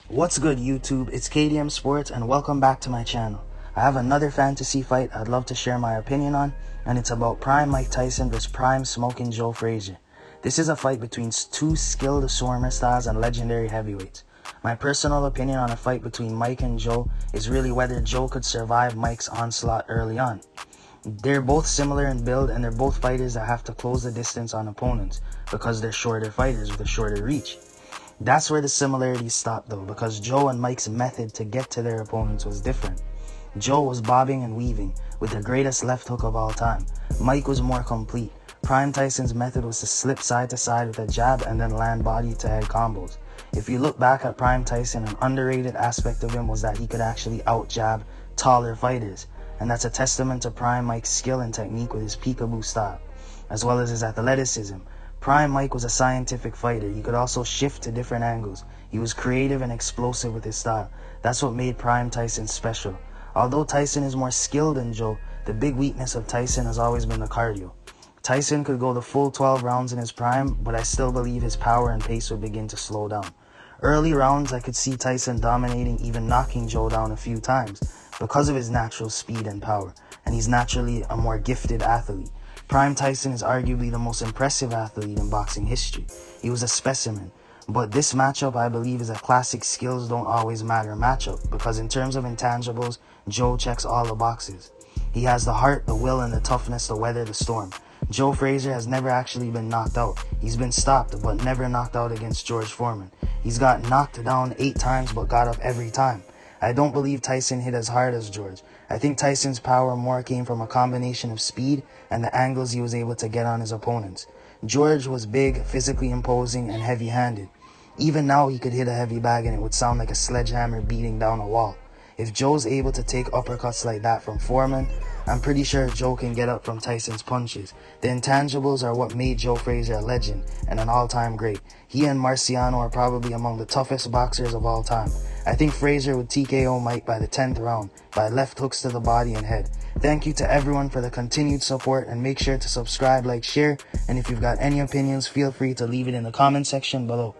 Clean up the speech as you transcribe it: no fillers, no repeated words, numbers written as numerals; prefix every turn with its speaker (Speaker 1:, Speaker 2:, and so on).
Speaker 1: What's good, YouTube? It's K.D.M Sports and welcome back to my channel. I have another fantasy fight I'd love to share my opinion on, and it's about Prime Mike Tyson versus Prime Smoking Joe Frazier. This is a fight between two skilled Swarmer styles and legendary heavyweights. My personal opinion on a fight between Mike and Joe is really whether Joe could survive Mike's onslaught early on. They're both similar in build, and they're both fighters that have to close the distance on opponents because they're shorter fighters with a shorter reach. That's where the similarities stop though, because Joe and Mike's method to get to their opponents was different. Joe was bobbing and weaving with the greatest left hook of all time. Mike was more complete. Prime Tyson's method was to slip side to side with a jab and then land body to head combos. If you look back at Prime Tyson, an underrated aspect of him was that he could actually out jab taller fighters, and that's a testament to Prime Mike's skill and technique with his peekaboo style, as well as his athleticism. Prime Mike was a scientific fighter. He could also shift to different angles. He was creative and explosive with his style. That's what made Prime Tyson special. Although Tyson is more skilled than Joe, the big weakness of Tyson has always been the cardio. Tyson could go the full 12 rounds in his prime, but I still believe his power and pace would begin to slow down. Early rounds, I could see Tyson dominating, even knocking Joe down a few times because of his natural speed and power, and he's naturally a more gifted athlete. Prime Tyson is arguably the most impressive athlete in boxing history. He was a specimen. But this matchup, I believe, is a classic skills don't always matter matchup, because in terms of intangibles, Joe checks all the boxes. He has the heart, the will, and the toughness to weather the storm. Joe Frazier has never actually been knocked out. He's been stopped, but never knocked out against George Foreman. He's got knocked down 8 times, but got up every time. I don't believe Tyson hit as hard as George. I think Tyson's power more came from a combination of speed and the angles he was able to get on his opponents. George was big, physically imposing, and heavy-handed. Even now he could hit a heavy bag and it would sound like a sledgehammer beating down a wall. If Joe's able to take uppercuts like that from Foreman, I'm pretty sure Joe can get up from Tyson's punches. The intangibles are what made Joe Frazier a legend and an all-time great. He and Marciano are probably among the toughest boxers of all time. I think Frazier would TKO Mike by the 10th round by left hooks to the body and head. Thank you to everyone for the continued support, and make sure to subscribe, like, share, and if you've got any opinions, feel free to leave it in the comment section below.